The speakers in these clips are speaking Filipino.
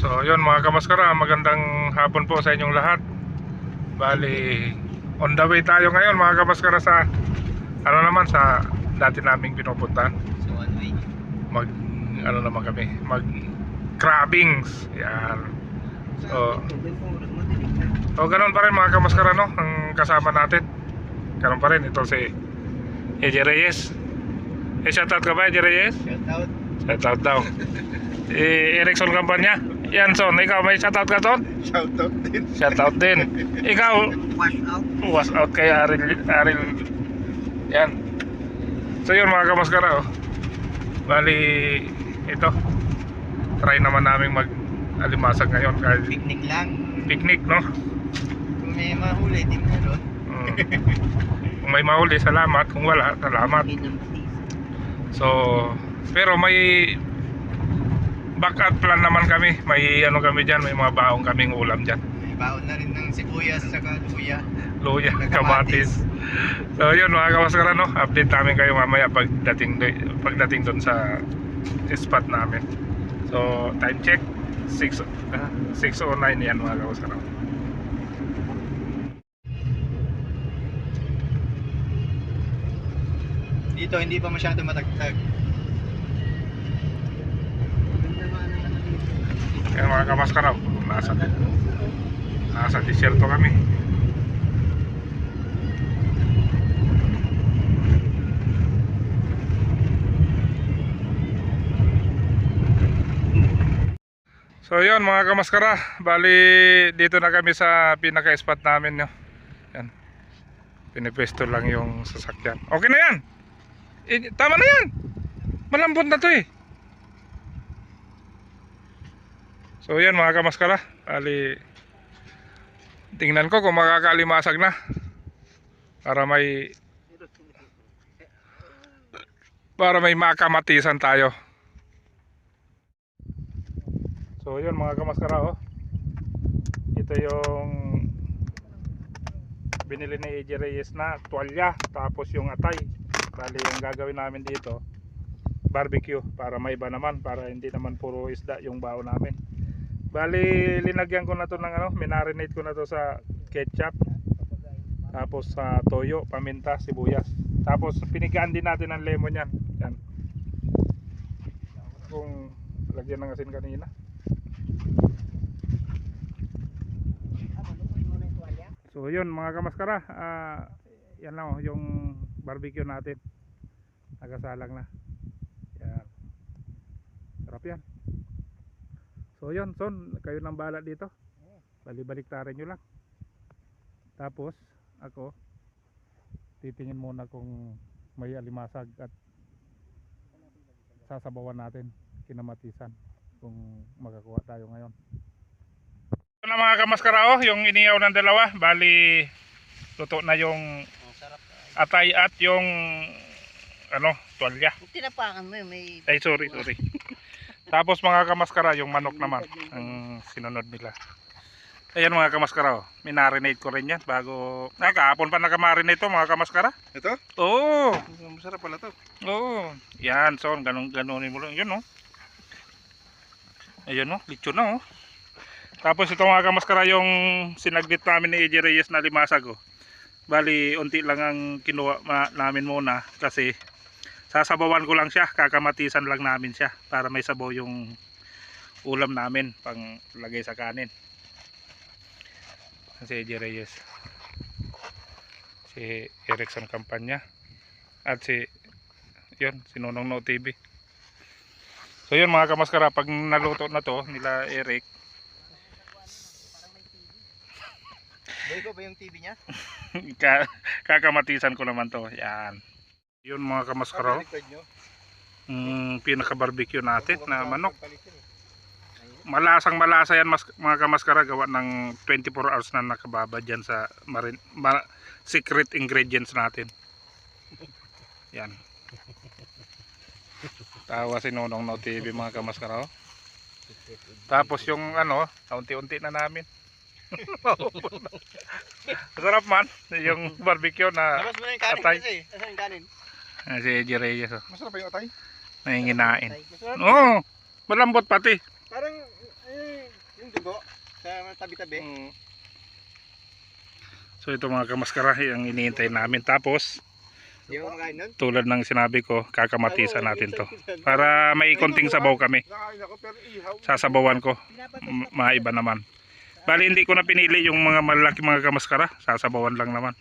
So yun mga kamaskara, magandang hapon po sa inyong lahat. Bali, on the way tayo ngayon mga kamaskara sa ano naman sa dati naming pinupuntahan. So one way. Mag ano naman kami, mag crabbings. Yan. So ganun pa rin mga kamaskara, no, ang kasama natin. Ganun pa rin, ito si Eje Reyes. Shoutout ka ba, Eje Reyes? Shoutout. Shoutout daw. Erickson Campanya. Yan, Son, ikaw may shoutout ka, Son? Shoutout din. Shoutout din. Ikaw, Wash out. was out kay Aril. Yan. So yun mga kamaskara, oh. Bali, ito, try naman namin mag-alimasag ngayon kahit Picnic lang. picnic, no? Kung may mahuli, di meron. Kung may mahuli, salamat. Kung wala, salamat. So, pero may backup plan naman kami. May ano kami dyan, may mga baong kaming ulam dyan. May baon na rin ng sibuyas at saka luya. Luya, kamatis. So yun mga kamaskara, no? Update namin kayo mamaya pagdating doon sa spot namin. So time check 6:09 yan mga kamaskara. Dito hindi pa masyado matagtag. Kaya mga kamaskara, nasa disyerto kami. So yun mga kamaskara, bali dito na kami sa pinaka-spot namin, no? Yan. Pinipwesto lang yung sasakyan. Okay na yan. Tama na yan. Malambot na to eh. So yan mga kamaskara, bali tingnan ko kung makakalimasag na para may makamatisan tayo. So yun mga kamaskara, oh. Ito yung binili ni AJ Reyes na tuwalya, tapos yung atay. Bali yung gagawin namin dito, barbecue, para may iba naman, para hindi naman puro isda yung bao namin. Bali linagyan ko na to ng ano, minarinate ko na to sa ketchup, tapos sa toyo, paminta, sibuyas, tapos pinigaan din natin ng lemon yan. Yan. Kung lagyan ng asin kanina. So yun mga kamaskara, yan lang, oh, yung barbecue natin nagasalang na. Yan. Sarap yan. So yun, Son, kayo nang bahala dito. Bali-baliktarin nyo lang. Tapos ako titingin muna kung may alimasag at sasabawan natin, kinamatisan, kung makakuha tayo ngayon. Ito na mga kamaskara, oh, yung iniyaw ng dalawa. Bali luto na yung atay at yung ano, tuwalya. Tinapakan mo yun, may... Ay sorry. Tapos mga kamaskara, yung manok naman ang sinunod nila. Ayan mga kamaskara, oh. Minarinate ko rin yan bago... kahapon pa nakamarinate to mga kamaskara. Ito? Oo. Masarap pala to. Oo. Yan, so ganunin mo lang. Yun, oh. Ayun, oh. Lechon na, oh. Tapos ito mga kamaskara, yung sinaglit namin ni AJ Reyes na limasag, oh. Bali, unti lang ang kinuha namin muna kasi sasabawan ko lang siya, kakamatisan lang namin siya para may sabaw yung ulam namin pang lagay sa kanin. Si AJ Reyes, si Erickson Campanya, at si Nonong No TV. So yun mga kamaskara, pag naluto na to nila Eric, Boy ko ba yung TV niya? kakamatisan ko naman to. Yan. Yun mga kamaskara, pinaka barbecue natin na manok. Malasang malasa yan mga kamaskara, gawa ng 24 hours na nakababa dyan sa secret ingredients natin. Yan. Tawa si Nonong No TV mga kamaskara, oh. Tapos yung ano, unti-unti na namin. Masarap man yung barbecue na Labas mo na yung kanin atay. kasi. Asan yung kanin? Si AJ Reyes, oh. Masarap ba yung atay? Nanginginain. Masarap. Oo, malambot pati. Parang yung dugo sa tabi-tabi. So ito mga kamaskara, yung iniintay namin. Tapos, Hindi mo kumakain nun? tulad ng sinabi ko, kakamatisan natin to. Para may konting sabaw kami. Nakain ako pero ihaw. Sasabawan ko. Maiba naman. Bali hindi ko na pinili yung mga malaki mga kamaskara. Sasabawan lang naman.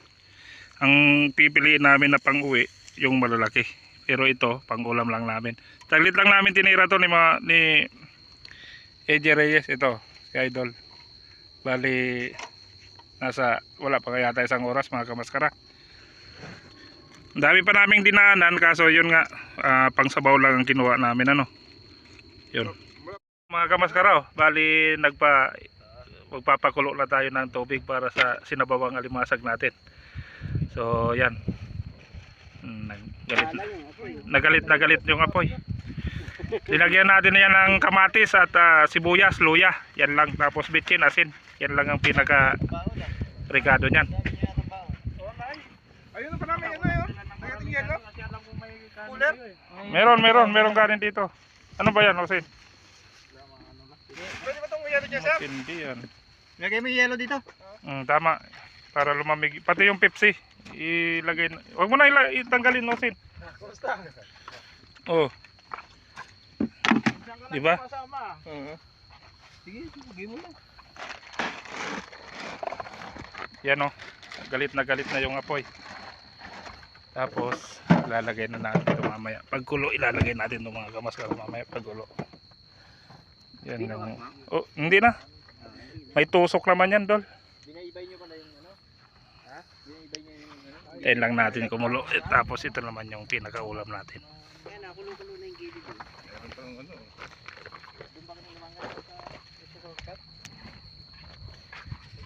Ang pipiliin namin na pang-uwi, yung malalaki. Pero ito, pang-ulam lang namin. Taglit lang namin tinira to ni AJ Reyes. Ito, si Idol. Bali, wala pa kaya tayo isang oras mga kamaskara. Ang dami pa naming dinaanan, kaso yun nga, pang-sabaw lang ang kinuha namin. Ano? Yun. Mga kamaskara, bali magpapakulo na tayo ng tubig para sa sinabawang alimasag natin. So yan, nagalit yung apoy. Nilagyan natin yan ng kamatis at sibuyas, luya. Yan lang, tapos bitchin, asin. Yan lang ang pinaka regado niyan. Ayun pa namin yun. Nagating yelo. Cooler. Meron kanin dito. Ano ba yan, Jose? Pwede ba itong yelo dyan, sir? Hindi yan. Lagay mo yung yelo dito. Tama. Para lumamig. Pati yung Pepsi. Ilagay na. Huwag mo na itanggalin, Jose. Kumusta? Oh. Diba? Sige, sige mo lang. Yan o. Galit na yung apoy. Tapos, ilalagay na natin ito mamaya. Pagkulo, ilalagay natin ito mga kamaskara mamaya. Pagkulo. Yan lang. Oh, hindi na. May tusok naman yan, Dol. Binaibay nyo pala yung ano? Ha? Binaibay nyo yung ano? Yan lang natin kumulo. Tapos ito naman yung pinakaulam natin. Yan, nakulo-kulo na yung gilid. Meron pang ano? Doon ba kami naman sa shortcut?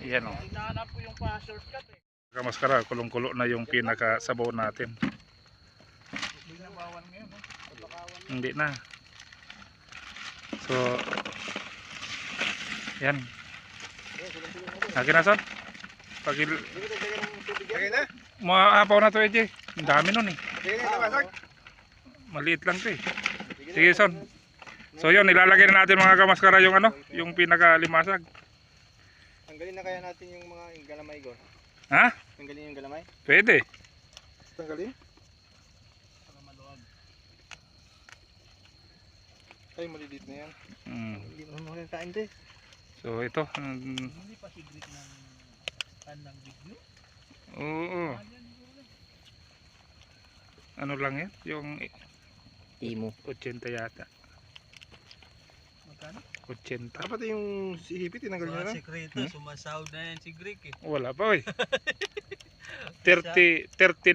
Yan o. Hinahanap ko yung pa-shortcut eh. Kamaskara, kulong-kulo na yung pinakasabaw natin. Binabawan ngayon, no? Hindi na. So, yan. Akin na, son. Lagay na? Maapaw na to, EJ. Ang dami nun eh. Lagay na, tabasag? Maliit lang to eh. Sige, son. So yun, ilalagay na natin mga kamaskara yung ano, yung pinakalimasag. Tanggalin na kaya natin yung mga galamay, Gor? Ha? Tanggalin yung galamay? Pwede. Tanggalin? Para maluwag. Ay, maliliit na yan. Hindi mo makakain to eh. So ito. Hindi pa sigrit ng kandang video? Oo. Ano lang yan? Yung Timo. 80 yata. Magkano? 80. Dapat yung si Hippie tinanggal niya na? Sekreto, sumasahod na yan si Greek eh. Wala pa eh. 13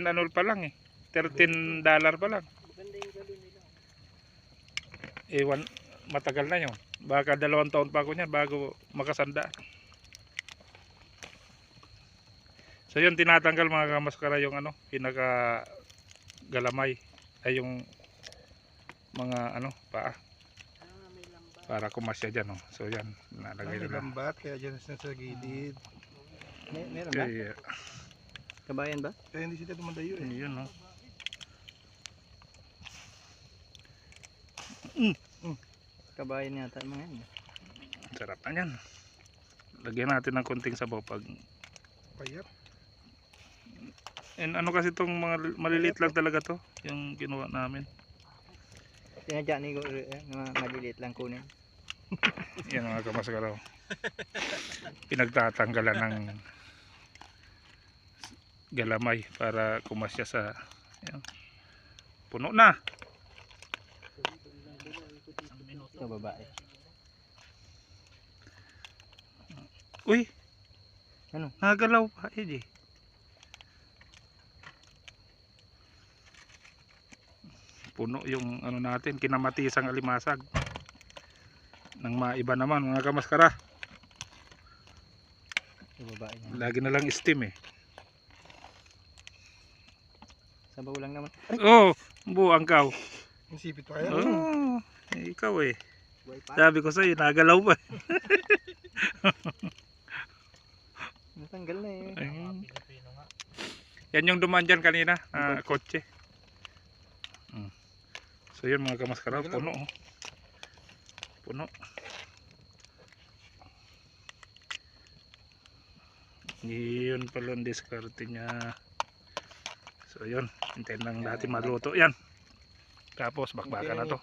ano pa lang eh. $13 pa lang. Maganda yung galo nila. Ewan, matagal na yun. Baka 2 taon pa ako niyan bago makasanda. So yun, tinatanggal mga kamaskara yung ano, pinaka galamay ay yung mga ano, paa. Para kumasya dyan. Oh. So yan, nalagay May na lang. lambat kaya dyan sa gilid. Meron ba? Okay, Kabayan ba? Kaya hindi sila dumandayo eh. yun no. Kabayan yata mga yan. Sarap na yan. Lagyan natin ng konting sabaw pag Payat. and ano kasi itong mga maliliit lang talaga to yung ginawa namin. Sinadya ni Gor, mga maliliit lang kunin. Yan mga kamaskara. Pinagtatanggalan ng galamay para kumasya sa yan. Puno na. Ito babae. Uy. Ano? Nagalaw pa eh. Puno yung ano natin, kinamatisang alimasag. Nang maiba naman mga kamaskara. Ito babae niya. Lagi na lang steam eh. Sabaw lang naman. Oh, buang kaw. Sipit pa kaya? Oh, ikaw eh. Sabi ko sa'yo, nagalaw pa. Natanggal na eh. Ayun. Yan yung dumaan dyan kanina, kotse. So yun mga kamaskara, puno. Oh. Puno. Yun pala ang diskarte niya. So yun, hintayin lang natin maluto yan. Tapos bakbakan na to.